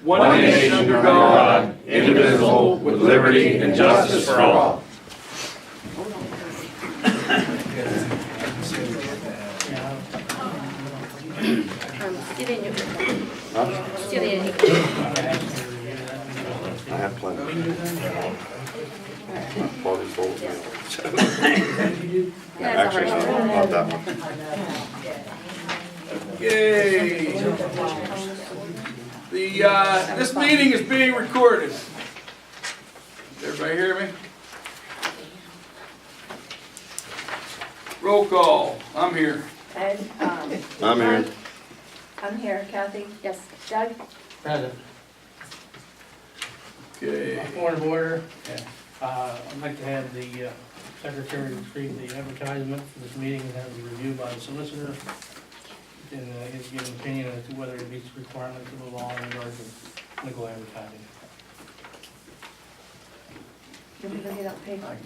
one nation under God, indivisible, with liberty and justice for all. Still in. I have plenty. My party's full. Actually, not that much. Yay! This meeting is being recorded. Everybody hear me? Roll call. I'm here. Ed, I'm here. I'm here. Kathy? Yes. Doug? Present. Okay. Point of order. I'd like to have the secretary retrieve the advertisement for this meeting and have it reviewed by the solicitor. And his give an opinion as to whether it meets the requirements of the law in regards to legal advertising. Did we go get that paper?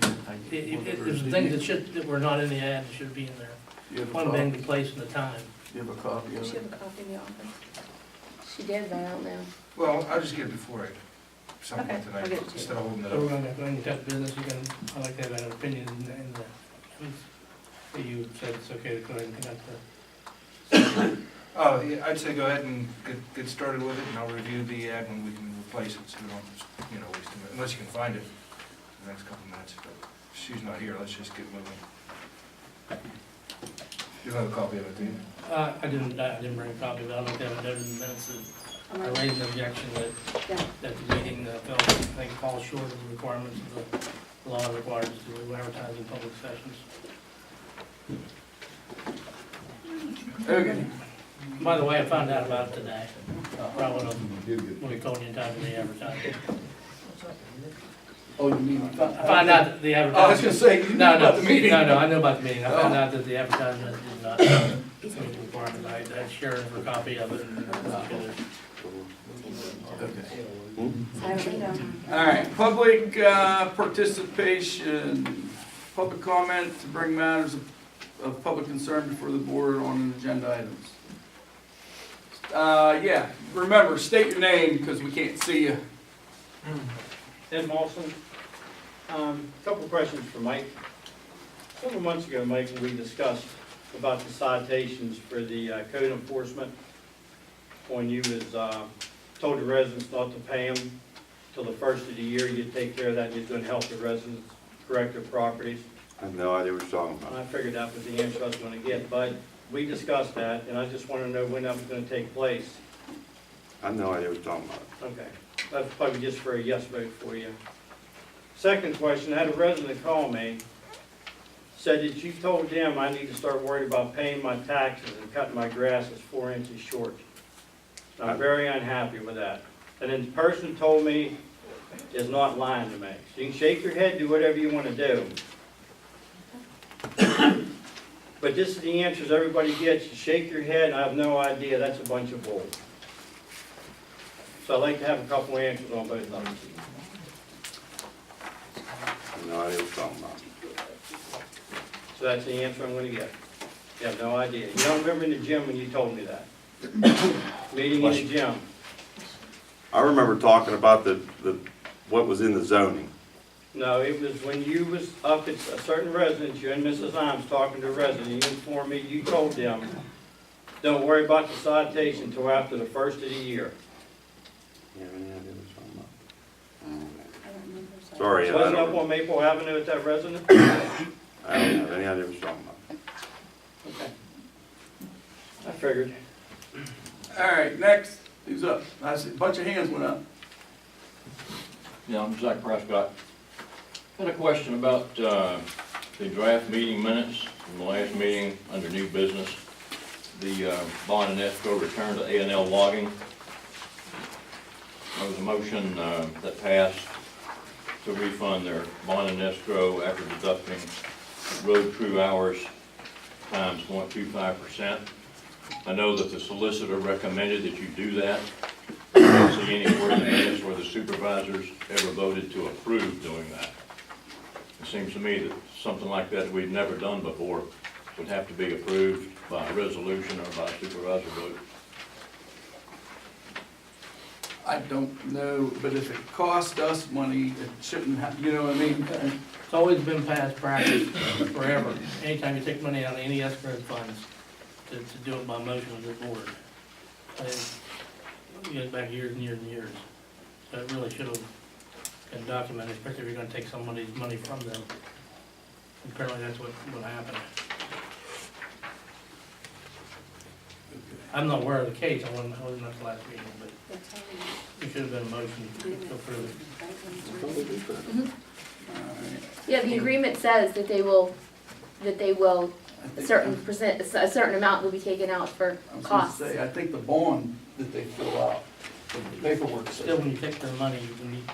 There's things that were not in the ad that should be in there. You have a One copy? being the place and the time. You have a copy Does of she it? have a copy in the office? She did, but I don't know. Well, I'll just get it before I, something Okay, tonight, I'll get it to you. instead of holding it So we're up. going to touch business, I'd like to have an opinion and you said it's okay to go ahead and conduct the. Oh, yeah, I'd say go ahead and get started with it, and I'll review the ad when we can replace it, so we don't, waste a minute, unless you can find it in the next couple of minutes, but if she's not here, let's just get moving. You don't have a copy of it, do you? I didn't bring a copy, but I'd like to have it noted in the minutes that I raised an objection that the meeting falls short of the requirements of the law requires to advertise in public sessions. Okay. By the way, I found out about it today. Probably when we told you in time for the advertising. Oh, you mean? I found out that the I was advertising. gonna say, you knew about the meeting. No, I know about the meeting. I found out that the advertisement did not meet the requirement. I shared her a copy of it. I don't know. All right, public participation, public comment to bring matters of public concern before the board on agenda items. Yeah, remember, state your name because we can't see you. Ed Mawson. Couple questions for Mike. Several months ago, Mike, we discussed about the citations for the code enforcement when you was told the residents not to pay them till the first of the year. You'd take care of that and you're going to help the residents correct their properties. I have no idea what you're talking And about. I figured that was the answer I was going to get, but we discussed that, and I just want to know when that was going to take place. I have no idea what you're talking about. Okay, that's probably just for a yes vote for you. Second question, I had a resident call me, said that you told them I need to start worrying about paying my taxes and cutting my grass is 4 inches short. I'm very unhappy with that. And then the person told me is not lying to me. So you can shake your head, do whatever you want to do. But this is the answers everybody gets. You shake your head, I have no idea, that's a bunch of bull. So I'd like to have a couple answers on both of them. I have no idea what you're talking about. So that's the answer I'm gonna get. You have no idea. You don't remember in the gym when you told me that? Meeting in the gym. I remember talking about what was in the zoning. No, it was when you was up at a certain residence, you and Mrs. Imes talking to a resident, you informed me, you told them, don't worry about the citation until after the first of the year. You have any idea what you're talking about? I don't remember. Sorry, I Wasn't up don't, on Maple Avenue at that residence? I don't have any idea what you're talking about. Okay. I figured. All right, next, who's up? I see a bunch of hands went up. Yeah, I'm Zach Prescott. Had a question about the draft meeting minutes from the last meeting under new business. The bond and escrow return to A&L logging. There was a motion that passed to refund their bond and escrow after deducting road crew hours times 0.25%. I know that the solicitor recommended that you do that. I don't see anywhere in the minutes where the supervisors ever voted to approve doing that. It seems to me that something like that we've never done before would have to be approved by a resolution or by a supervisor vote. I don't know, but if it cost us money, it shouldn't have, you know what I mean? It's always been past practice forever. Anytime you take money out of any escrow funds, to do it by motion of the board. It goes back years and years and years. So it really should have been documented, especially if you're gonna take somebody's money from them. Apparently that's what happened. I'm not aware of the case, I wasn't at the last meeting, but it should have been a motion to approve it. Yeah, the agreement says that they will, a certain percent, a certain amount will be taken out for I was gonna costs. say, I think the bond that they fill out, the paperwork Still, says. when you take their money, you need.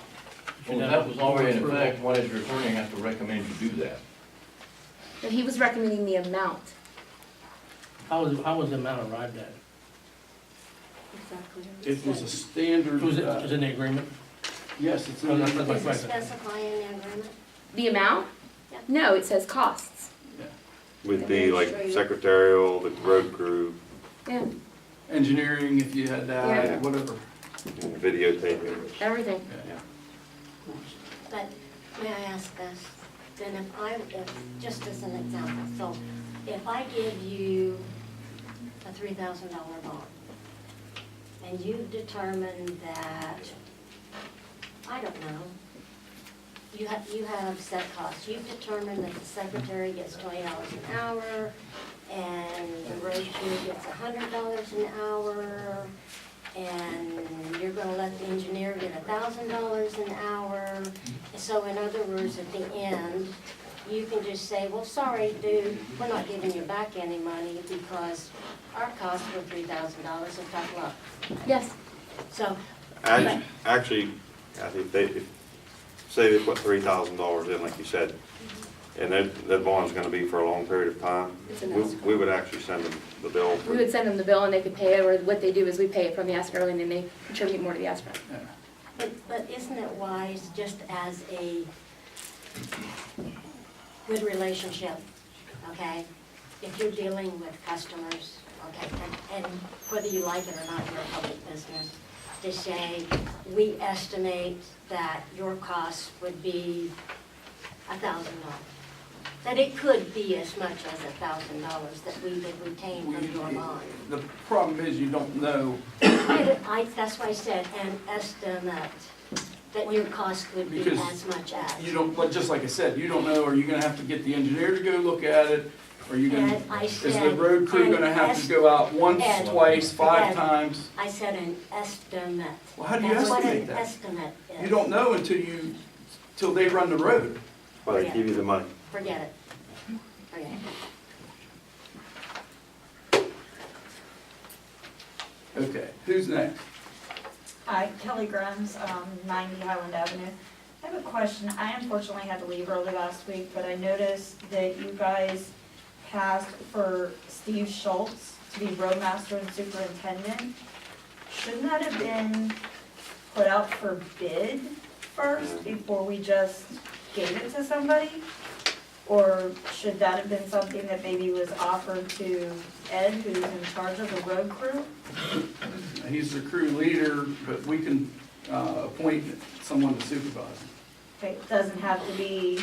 Well, that was already in effect, why does your attorney have to recommend you do that? And he was recommending the amount. How was the amount arrived at? Exactly. It was a standard, Was it in the agreement? yes, it's Oh, in that's the, my Does it question. specify in the agreement? The amount? Yeah. No, it says costs. Would be like secretarial, the road crew, Yeah, engineering, if you had Yeah. that, whatever. videotaping. everything. Yeah. But may I ask this? Then just as an example, so if I give you a $3,000 bond, and you determine that, I don't know, you have set costs. You've determined that the secretary gets $20 an hour, and the road crew gets $100 an hour, and you're gonna let the engineer get $1,000 an hour. So in other words, at the end, you can just say, well, sorry, dude, we're not giving you back any money because our costs were $3,000 and tough luck. Yes, So, Actually, Kathy, say they put $3,000 in, like you said, and that bond's gonna be for a long period of time, it's an we escrow. we would actually send them the bill. We would send them the bill and they could pay it, or what they do is we pay it from the escrow and then they contribute more to the escrow. but isn't it wise, just as a good relationship, okay? If you're dealing with customers, okay, and whether you like it or not, you're a public business, to say, we estimate that your costs would be $1,000. That it could be as much as $1,000 that we would retain from your bond. The problem is you don't know, That's why I said an estimate, that your cost would be Because as much as. you don't, but just like I said, you don't know, are you gonna have to get the engineer to go look at it? Are you gonna, And I is the said road crew an gonna have to est- go out once, and- twice, 5 and- times? I said an estimate. Well, how do you That's what estimate an that? estimate is. You don't know till they run the road. But they give you the money. Forget it. Forget it. Okay, who's next? Hi, Kelly Grimes, 90 Highland Avenue. I have a question. I unfortunately had to leave early last week, but I noticed that you guys passed for Steve Schultz to be roadmaster and superintendent. Shouldn't that have been put out for bid first before we just gave it to somebody? Or should that have been something that maybe was offered to Ed, who's in charge of the road crew? He's the crew leader, but we can appoint someone to supervise. Okay, it doesn't have to be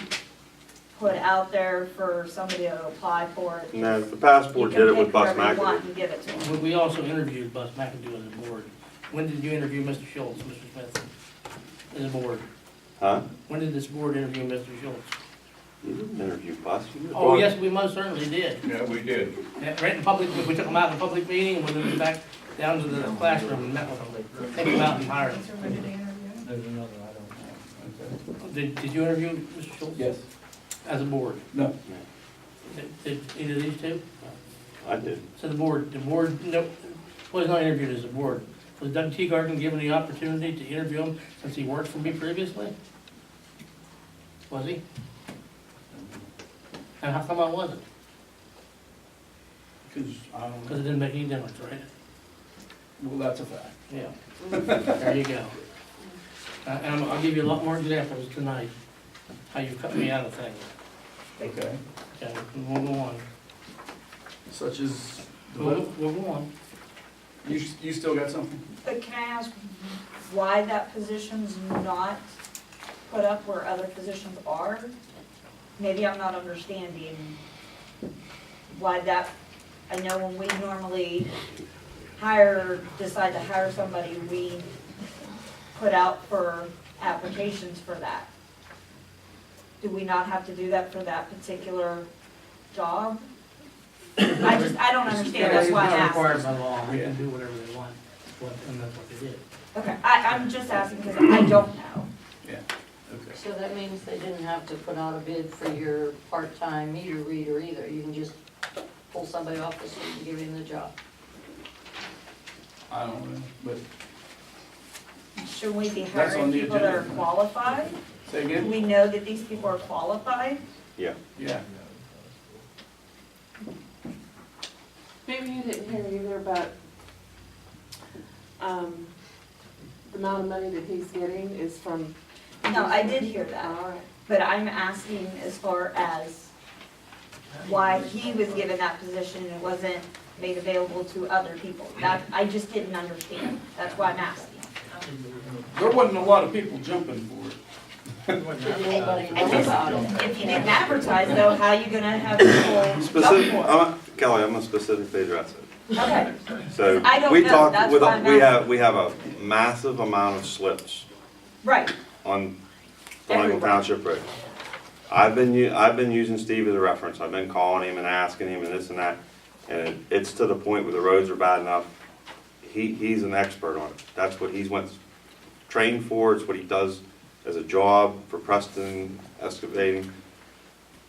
put out there for somebody to apply for it. No, the passport did it with Bus You can pick whoever you want McAdoo. and give it to them. We also interviewed Bus McAdoo as a board. When did you interview Mr. Schultz, Mr. Smith, as a board? Huh? When did this board interview Mr. Schultz? You didn't interview Bus. You were Oh, part- yes, we most certainly did. Yeah, we did. Right in public, we took them out in a public meeting, and we went back down to the classroom and met with them. Take them out and hired them. There's another, I don't know. Did you interview Mr. Schultz? Yes. As a board? No. Did either of these two? I did. So the board, no, was not interviewed as a board. Was Doug Teagarden given the opportunity to interview him since he worked for me previously? Was he? And how come I wasn't? Because, Because it didn't make any difference, right? well, that's a fact. Yeah. There you go. And I'll give you a lot more examples tonight, how you cut me out of things. Okay. Okay, we'll go on. Such as, We'll go on. You still got something? But can I ask why that position's not put up where other positions are? Maybe I'm not understanding why that, I know when we normally decide to hire somebody, we put out for applications for that. Do we not have to do that for that particular job? I don't understand, that's why I'm It's not required asking. by law, they can do whatever they want, and that's what they did. Okay, I'm just asking because I don't know. Yeah, okay. So that means they didn't have to put out a bid for your part-time meter reader either, you can just pull somebody off the street and give him the job. I don't know, but, Should we be That's on hiring the people that are agenda. qualified? say Do again? we know that these people are qualified? Yeah. Yeah. Maybe you didn't hear either about, the amount of money that he's getting is from. No, I did hear that, All right. but I'm asking as far as why he was given that position and it wasn't made available to other people. That, I just didn't understand, that's why I'm asking. There wasn't a lot of people jumping for it. Did anybody I know just, about it? if you didn't advertise though, how you gonna have people Specific, jump for Kelly, I'm gonna specifically address it. it? Okay, So, I don't we know, talked that's with, why I'm we have a massive amount of slips right, on Thornhill Everywhere. Township Road. I've been using Steve as a reference, I've been calling him and asking him and this and that, and it's to the point where the roads are bad enough, he's an expert on it. That's what he's went, trained for, it's what he does as a job for Preston Excavating.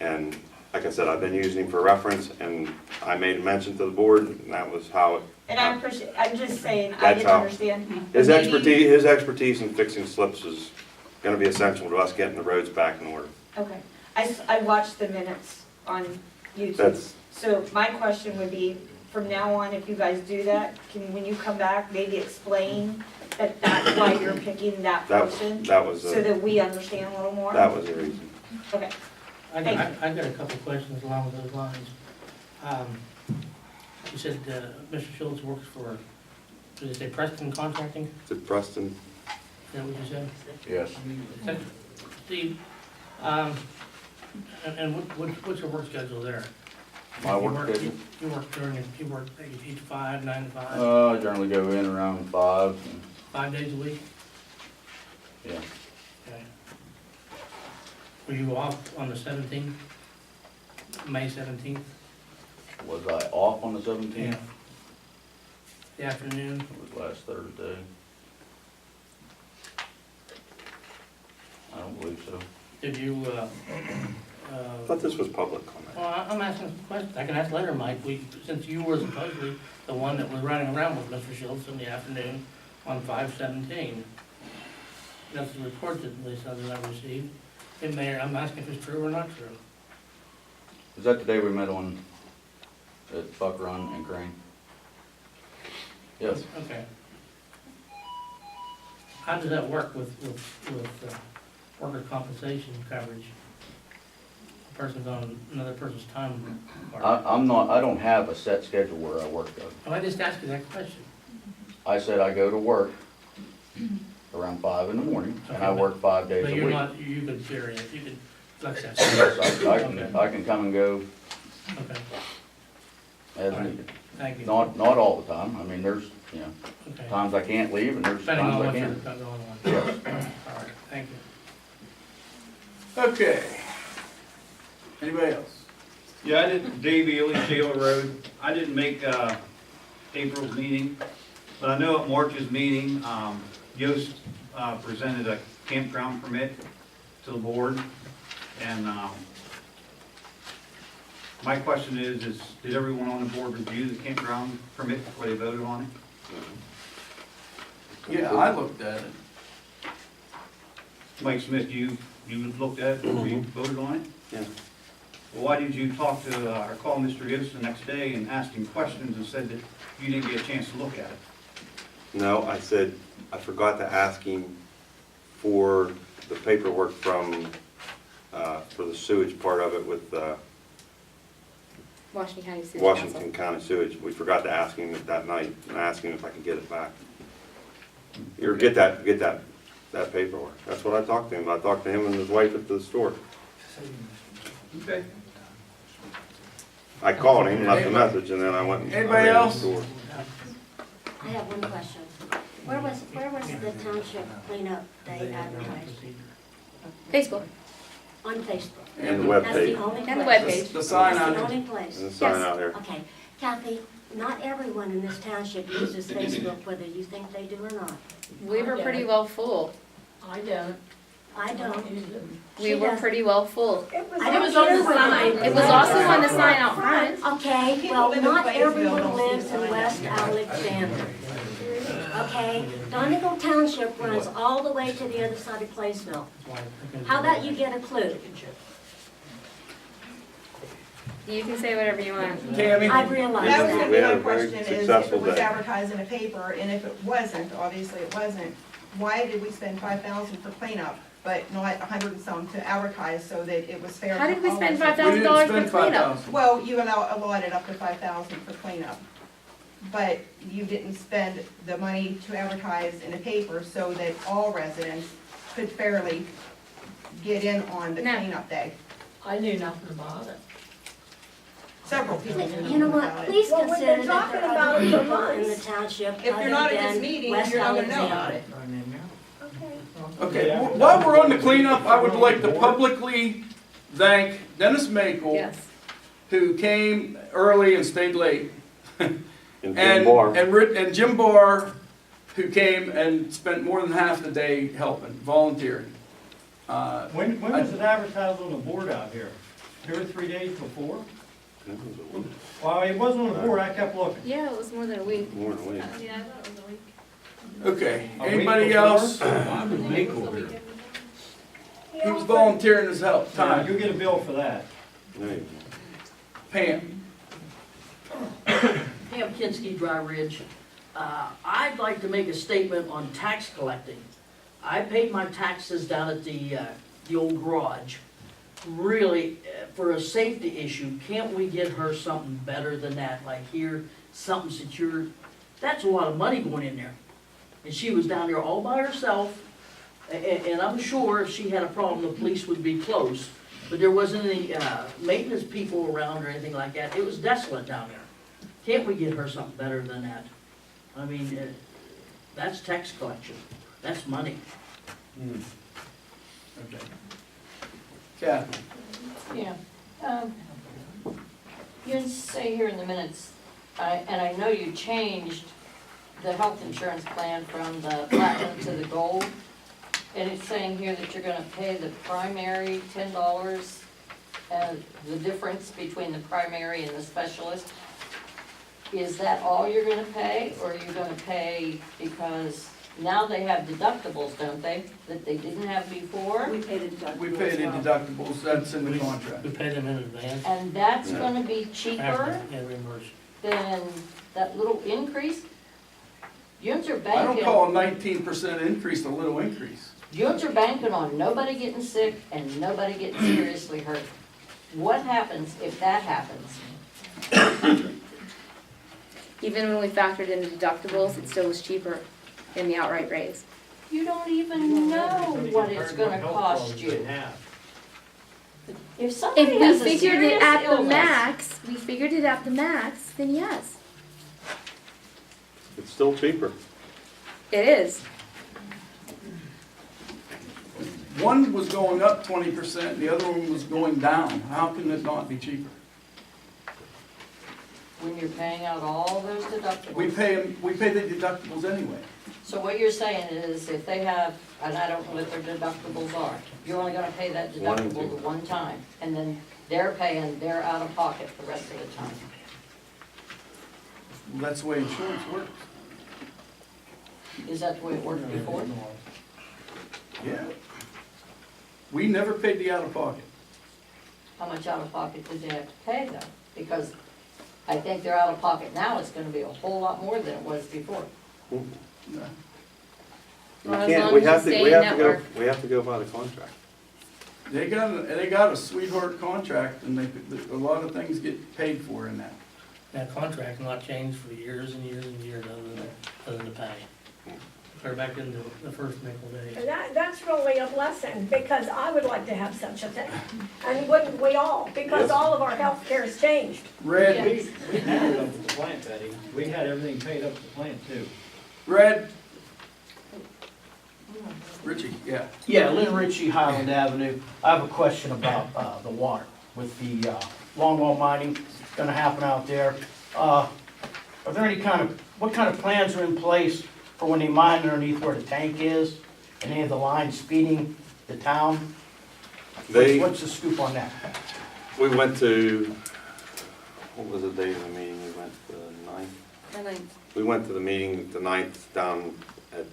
And like I said, I've been using him for reference, and I made a mention to the board, and that was how it. and I appreciate, I'm just saying, I That's didn't how- understand. His Maybe- expertise in fixing slips is gonna be essential to us getting the roads back in order. Okay, I watched the minutes on YouTube. That's, So my question would be, from now on, if you guys do that, can, when you come back, maybe explain that that's why you're picking that person? that was, So that we understand a little more? that was the reason. Okay, I Thank got, I got a couple of questions along those lines. You said, Mr. Schultz works for, did you say Preston Contracting? Is it Preston? Is that what you said? Yes. Steve, and what's your work schedule there? My You work work- schedule? You work 8 to 5, 9 to 5, I generally go in around 5, and, 5 days a week? yeah. Okay. Were you off on the 17th? May 17th? Was I off on the 17th? The afternoon? It was last Thursday. I don't believe so. Did you, I thought this was public comment. well, I'm asking some questions. I can ask later, Mike. Since you were supposedly the one that was running around with Mr. Schultz in the afternoon on 5/17. That's the report that they said that I received. It may, I'm asking if it's true or not true. Is that the day we met on, at Buck Run and Crane? Yes. Okay. How does that work with workers' compensation coverage? A person's on another person's time card. I don't have a set schedule where I work though. Well, I just asked you that question. I said I go to work around 5 in the morning, and I Okay, work 5 days But a you're week. not, you could vary it, you could flex that. Yes, I can come and go Okay, as All right. needed. thank you. Not all the time, I mean, there's, you know, Okay. times I can't leave and there's Depending on times I what can. you've got going on. Yes. All right, thank you. Okay. Anybody else? Yeah, I didn't, Dave Ely, Shayla Road. I didn't make April's meeting, but I know at March's meeting, Yost presented a campground permit to the board. And my question is did everyone on the board review the campground permit before they voted on it? Yeah, I looked at it. Mike Smith, you looked at it before you voted on it? Yeah. Well, why did you talk to, or call Mr. Yost the next day and ask him questions and said that you didn't get a chance to look at it? No, I said, I forgot to ask him for the paperwork from, for the sewage part of it with, Washington County City Washington Council. County sewage. We forgot to ask him that night, and ask him if I could get it back. Or get that paperwork. That's what I talked to him. I talked to him and his wife at the store. Okay. I called him, left a message, and then I went and I Anybody ran to the else? store. I have one question. Where was the township cleanup day advertised? Facebook On Facebook? And the That's the webpage, only place? and the webpage. The sign out That's the there. only place? and the sign Yes. out here. Okay. Kathy, not everyone in this township uses Facebook, whether you think they do or not. We were pretty well full. I don't. I don't. We were pretty well full. It was I It don't was on care the whether sign. they- It was also on the sign out front. Okay, People well, live in not Placerville, everyone don't see lives the in sign West out there. Alexander. Okay, Donegal Township runs all the way to the other side of Claysville. How about you get a clue? You can say whatever you want. Tammy? I realize That was that. gonna We be had my a very question, is if successful it was day. advertised in a paper, and if it wasn't, obviously it wasn't, why did we spend 5,000 for cleanup, but not 100 and some to advertise so that it was fair to How all did we spend residents? We $5,000 didn't for spend cleanup? 5,000. Well, you allotted up to 5,000 for cleanup, but you didn't spend the money to advertise in a paper so that all residents could fairly get in on the No. cleanup day. I knew nothing about it. Several people knew You know what, about it. please Well, we've been consider that talking there are about other it for people in the months. township If you're other not at this than meeting, West you're not gonna know about Alexander. it. Okay, while we're on the cleanup, I would like to publicly thank Dennis Makel, Yes. who came early and stayed late. And Jim And, Barr. and Jim Barr, who came and spent more than half the day helping, volunteering. When was it advertised on the board out here? 2 or 3 days before? Well, it wasn't on the board, I kept looking. Yeah, it was more than a week. More than a week. Yeah, I thought it was a week. Okay, A week anybody before? else? He was volunteering his help, time. You'll get a bill for that. There you go. Pam, Pam Kinski, Dry Ridge. I'd like to make a statement on tax collecting. I paid my taxes down at the old garage. Really, for a safety issue, can't we get her something better than that? Like here, something secured? That's a lot of money going in there. And she was down there all by herself, and I'm sure if she had a problem, the police would be close. But there wasn't any maintenance people around or anything like that. It was desolate down there. Can't we get her something better than that? I mean, that's tax collection. That's money. okay. Kathy, Yeah. You say here in the minutes, and I know you changed the health insurance plan from the platinum to the gold. And it's saying here that you're gonna pay the primary $10, and the difference between the primary and the specialist. Is that all you're gonna pay, or are you gonna pay, because now they have deductibles, don't they, that they didn't have before? We paid a deductible. we paid in deductibles, that's in the contract. We pay them in advance. And that's Yeah. gonna be cheaper And reimbursed. than that little increase? Units are I don't banking, call a 19% increase a little increase. units are banking on nobody getting sick and nobody getting seriously hurt. What happens if that happens? Even when we factored in the deductibles, it still was cheaper than the outright raise. You don't even know what it's gonna cost you. If somebody If we has a figured it serious at the illness, max, then yes, It's still cheaper. it is. One was going up 20%, the other one was going down. How can it not be cheaper? when you're paying out all those We deductibles. pay the deductibles anyway. So what you're saying is if they have, and I don't know what their deductibles are, you're only gonna pay that One and deductible two. the one time, and then they're paying their out of pocket the rest of the time. Well, that's the way insurance works. Is that the way it worked before? Yeah. We never paid the out-of-pocket. How much out of pocket did they have to pay though? Because I think their out of pocket now is gonna be a whole lot more than it was before. No. We Well, as can't, long we as you have to, stay we in have to go, network. we have to go by the contract. They got a sweetheart contract, and a lot of things get paid for in that. That contract not changed for years and years and years other than the pay. Clear back into the first nickel days. That's really a blessing, because I would like to have such a thing. And wouldn't we all? Because Yes. all of our health care has changed. Red, We had it up at the plant, Betty. We had everything paid up at the plant too. Red. Richie, yeah. Yeah, Lynn Ritchie, Highland Avenue. I have a question about the water with the longwall mining gonna happen out there. Are there what kind of plans are in place for when they mine underneath where the tank is? And any of the lines feeding the town? What's the scoop on that? We went to, what was the date of the meeting? We went the 9th? And I, We went to the meeting the 9th down at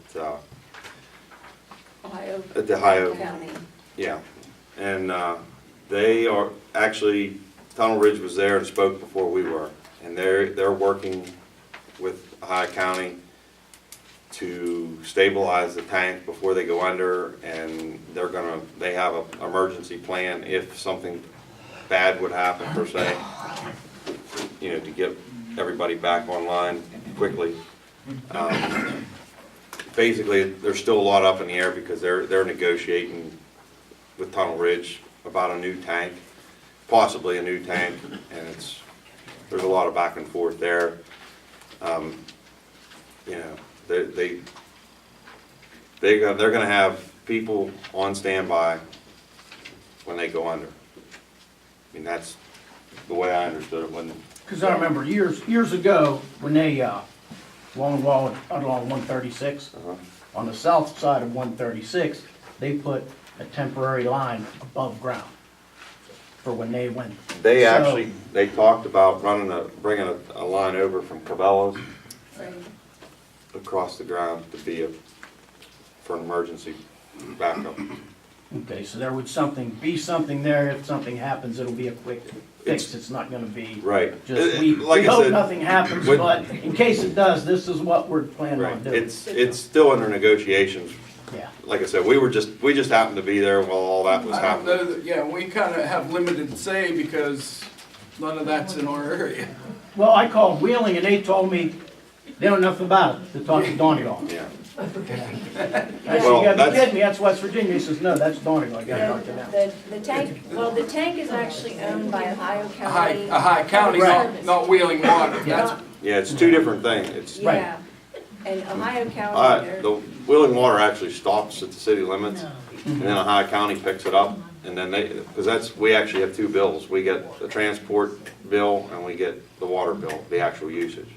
Ohio the Ohio. County. Yeah, and they are, actually, Tunnel Ridge was there and spoke before we were. And they're working with Ohio County to stabilize the tank before they go under, and they have an emergency plan if something bad would happen per se, to get everybody back online quickly. Basically, there's still a lot up in the air because they're negotiating with Tunnel Ridge about a new tank, possibly a new tank, and there's a lot of back and forth there. They're gonna have people on standby when they go under. I mean, that's the way I understood it when. Because I remember years ago, when they longwall along 136, on the south side of 136, they put a temporary line above ground for when they went. They So- actually, they talked about bringing a line over from Cabela's Right. across the ground to be for an emergency backup. Okay, so there would be something there, if something happens, it'll be a quick fix, it's not gonna be Right. just, we Like I hope said, nothing happens, with- but in case it does, this is what we're planning Right, on doing. it's still under negotiations. Yeah. Like I said, we just happened to be there while all that was I don't happening. know that, yeah, we kind of have limited say because none of that's in our area. Well, I called Wheeling and they told me they don't know nothing about it, to talk to Donegal. Yeah. I said, Well, you gotta be that's- kidding me, that's West Virginia. He says, no, that's Donegal, I gotta talk to them. The tank is actually owned by Ohio County. Ohio County, not Wheeling Water. That's, Yeah, it's two different things. It's, Yeah, and Ohio County, the Wheeling Water actually stops at the city limits, and then Ohio County picks it up, and then because we actually have two bills. We get the transport bill, and we get the water bill, the actual usage.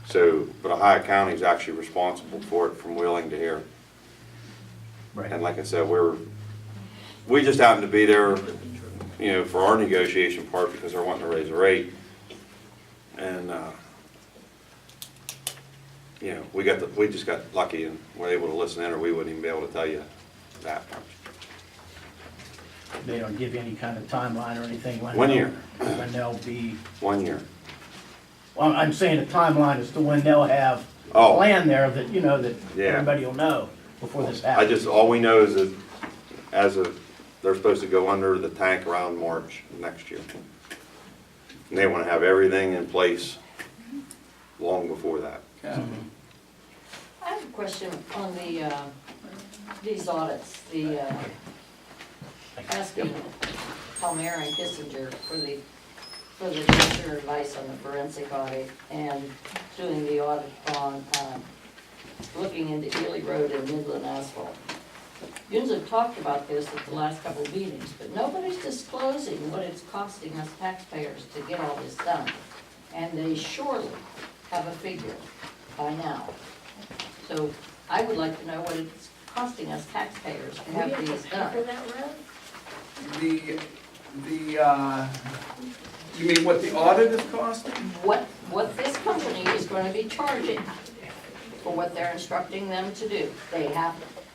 So, but Ohio County is actually responsible for it from Wheeling to here. Right. And like I said, we just happened to be there, for our negotiation part because they're wanting to raise the rate. And, we just got lucky and were able to listen in, or we wouldn't even be able to tell you that much. They don't give you any kind of timeline or anything when 1 year. when they'll be, 1 year. well, I'm saying a timeline as to when they'll have a Oh. plan there that, that Yeah. everybody will know before this happens. All we know is that they're supposed to go under the tank around March next year. And they want to have everything in place long before that. I have a question on these audits, asking Palmer and Kissinger for the commissioner advice on the forensic audit and doing the audit on, looking into Ely Road and Midland Asphalt. You guys have talked about this at the last couple of meetings, but nobody's disclosing what it's costing us taxpayers to get all this done. And they surely have a figure by now. So I would like to know what it's costing us taxpayers to have these done. For that road? you mean what the audit is costing? What this company is going to be charging for what they're instructing them to do.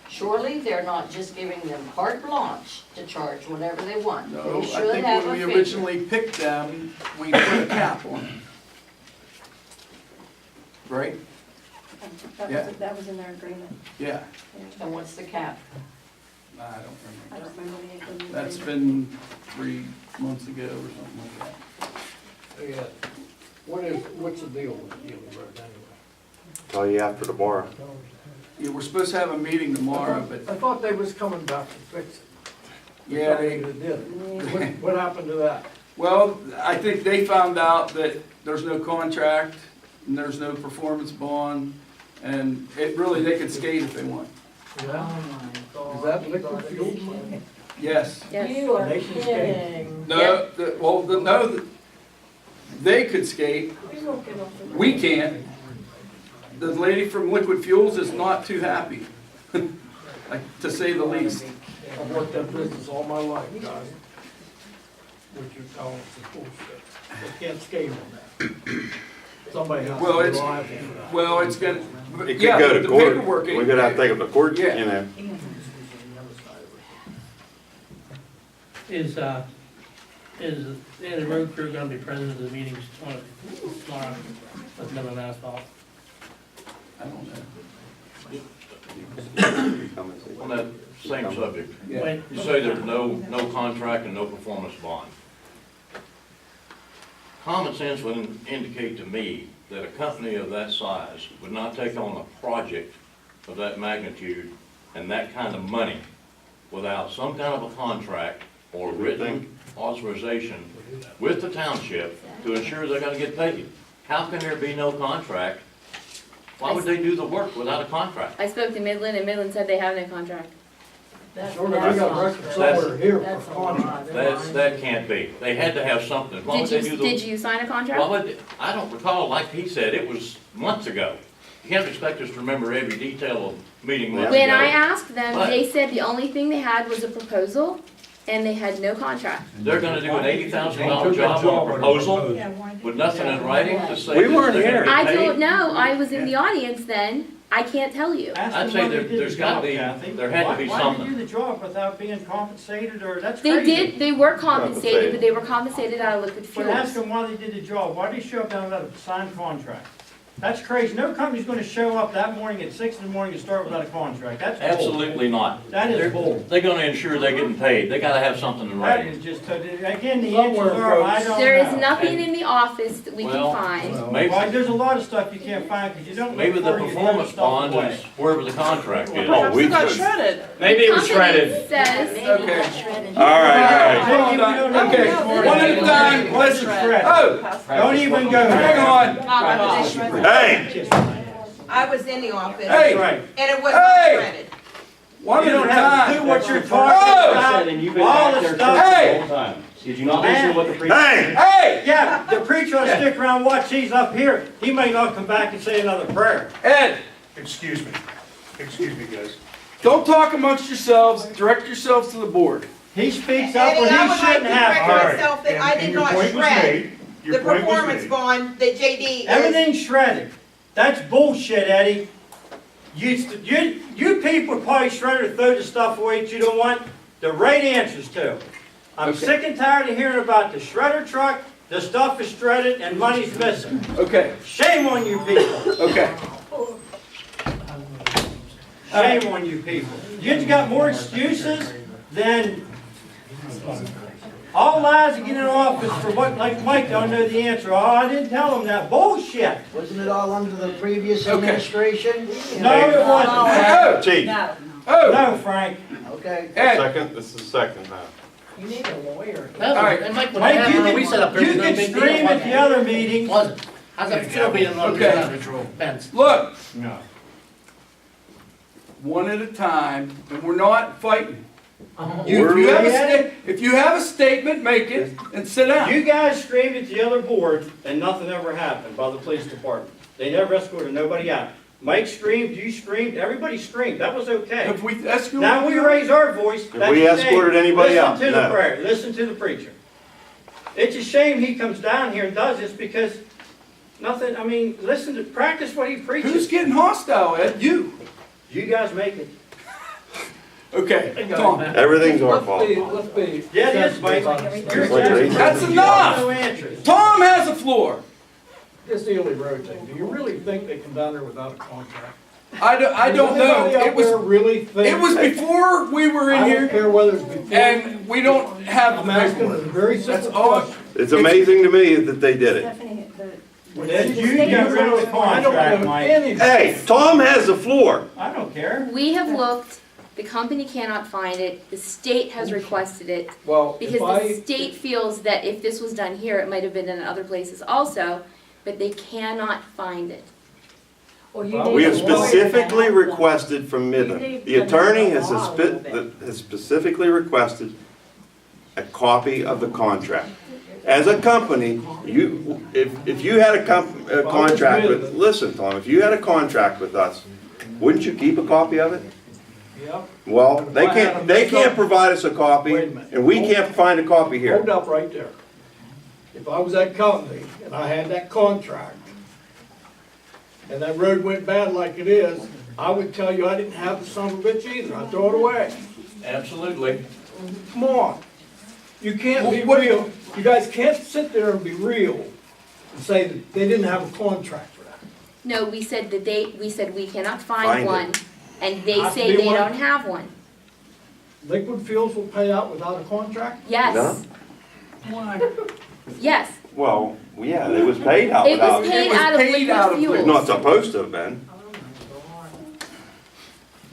Surely they're not just giving them carte blanche to charge whatever they want. No, They I should think have when a we figure. originally picked them, we put a cap on them. Right? That Yeah. was in their agreement. Yeah. And what's the cap? I don't I remember. don't remember the agreement. That's been 3 months ago or something like that. Yeah. What's the deal with the Ely Road anyway? Tell you after tomorrow. Yeah, we're supposed to have a meeting tomorrow, but, I thought they was coming back to fix it. yeah, they, did. What happened to that? well, I think they found out that there's no contract and there's no performance bond, and it really, they could skate if they want. Is that liquid fuel? Yes. Yes. You are Nation skate. kidding. No, no, they could skate, we can't. The lady from Liquid Fuels is not too happy, like, to say the least. I've worked that business all my life, guys. What you're calling is bullshit. They can't skate on that. Somebody has Well, to be it's, liable for that. well, it's gonna, It could yeah, go but to the court. paperwork We ain't could have to there. take them to court, you Yeah. know. Is the road crew gonna be present at the meetings tomorrow with Midland Asphalt? I don't know. On that same subject, Yeah. Wait, you say there's no contract and no performance bond. Common sense would indicate to me that a company of that size would not take on a project of that magnitude and that kind of money without some kind of a contract or written authorization with the township to ensure they're gonna get paid. How can there be no contract? Why would they do the work without a contract? I spoke to Midland, and Midland said they have no contract. Sure, we got records somewhere here for contract. That can't be. They had to have something. Why would they do the? Did you sign a Why contract? would, I don't recall, like he said, it was months ago. You can't expect us to remember every detail of meeting months ago. When I asked them, But- they said the only thing they had was a proposal, and they had no contract. They're gonna do an $80,000 job on a proposal with nothing in writing to say. We that weren't they're gonna here. get I paid? don't know, I was in the audience then, I can't tell you. I'd say there's gotta be, there had to be Why did something. you do the job without being compensated, or that's They crazy? did, they were compensated, but they were compensated out of liquid But ask fuels. them why they did the job. Why did they show up down without a signed contract? That's crazy. No company's gonna show up that morning at 6 in the morning and start without a contract. That's bull. Absolutely not. That is bull. They're gonna ensure they're getting paid. They gotta have something in That writing. is just, again, the answers are, I don't know. There is nothing in the office that we can Well, find. Maybe, Well, there's a lot of stuff you can't find, because you don't. maybe the look for it, you throw performance stuff bond away. is wherever the contract is. Oh, we could. shredded. Maybe it was Company shredded. says, Maybe Okay. it's shredded. All right, Hey, Hold you on. don't know Okay, this morning. one at a time, What's listen. shredded? Oh, Don't even go. hang on. Hey, I was in the office, Hey. That's right. and it was Hey. not shredded. One You at don't a have to do time. what you're Oh! talking about. All the stuff. Hey, Did you not listen to what the hey, hey, Yeah, the preacher will stick around and watch these up here. He may not come back and say another prayer. Ed, Excuse me, guys. don't talk amongst yourselves, direct yourselves to the board. He speaks up Eddie, when I he would like shouldn't to have correct to. myself that I did not shred the performance bond that JD is. Everything's shredded. That's bullshit, Eddie. You people probably shredded or throw the stuff away that you don't want the right answers to. I'm Okay. sick and tired of hearing about the shredder truck, the stuff is shredded and money's missing. Okay, Shame on you people. okay. Shame on you people. You've got more excuses than all lies to get in office for what, like Mike don't know the answer. Oh, I didn't tell him that. Bullshit. Wasn't it all under the previous Okay. administration? No, it wasn't. Oh, chief, oh, No, Frank. Okay. Ed, second, this is second now. You need a lawyer. All right. And Mike, when Mike, that happened, when we you set up there, can, it you was no can big deal. scream at wasn't the it? other meetings. Wasn't. How's that still being under Okay. fence? look, No. one at a time, and we're not fighting. We're- If you have a statement, make it, and sit down. You guys screamed at the other board and nothing ever happened by the police department. They never escorted nobody out. Mike screamed, you screamed, everybody screamed. That was okay. If we escort. Now we raise our voice. That's we a shame. escorted anybody out? Listen to the No. prayer, listen to the preacher. It's a shame he comes down here and does this because nothing, I mean, listen to, practice what he preaches. Who's getting hostile, Ed? You. You guys make it. Okay, Tom. Everything's our fault. Let's be. Yeah, it is, Mike. You're Like serious. That's You enough. have no answers. Tom has the floor. This Ely Road thing, do you really think they come down there without a contract? I don't know. Anybody out It was, there really think? it was before we were in I don't here, care whether it's before. and we don't have I'm the asking a paperwork. very That's simple all. question. It's amazing to me that they did it. Stephanie, When you got rid of the I don't contract, know Mike, anything. Hey, Tom has the floor. I don't care. We have looked, the company cannot find it, the state has requested it, Well, because if the I, state feels that if this was done here, it might have been done in other places also, but they cannot find it. We have specifically requested from Midland, the attorney has specifically requested a copy of the contract. As a company, if you had a contract with, listen, Tom, if you had a contract with us, wouldn't you keep a copy of it? yep, Well, they can't provide us a copy, Wait a minute. and we can't find a copy here. hold up right there. If I was that company and I had that contract, and that road went bad like it is, I would tell you I didn't have the son of a bitch either, I'd throw it away. Absolutely. Come on. You can't be What- real. You guys can't sit there and be real and say that they didn't have a contract for that. No, we said that we said we cannot Find find it. one, and they Has to say be they one? don't have one. Liquid Fuels will pay out without a contract? Yes, Why? yes. Well, yeah, it was paid out It without, was paid was out of paid out of liquid it's not fuels, supposed to have been.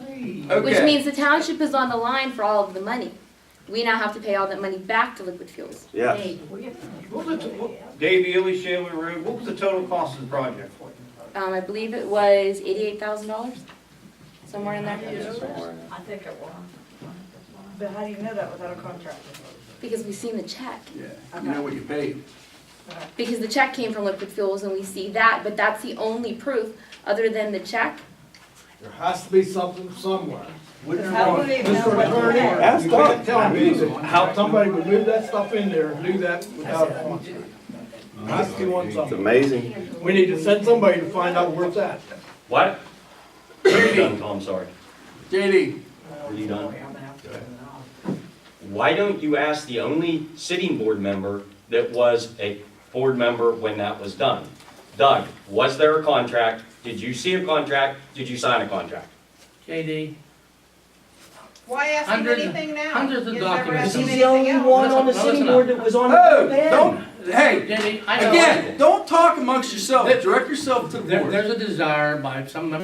which Okay. means the township is on the line for all of the money. We now have to pay all that money back to liquid fuels. Yes. Dave Ely, Shaler Road, what was the total cost of the project? I believe it was $88,000, somewhere in there. I think it was. But how do you know that without a contract? Because we've seen the check. Yeah, you know what you paid. Because the check came from liquid fuels and we see that, but that's the only proof, other than the check. There has to be something somewhere. How do we even know Mr. what Attorney, to Ask you Tom. can't tell me that how somebody would move that stuff in there and do that without a contract. Has to be one It's something. amazing. We need to send somebody to find out where it's at. What? JD, I'm sorry. JD, Are you done? Why don't you ask the only sitting board member that was a board member when that was done? Doug, was there a contract? Did you see a contract? Did you sign a contract? JD, Why ask him Hundreds- anything now? hundreds of You've never documents. asked him He's anything else. that was on oh, don't, hey, JD, I know. again, don't talk amongst yourselves, direct yourself to the board. There's a desire by some members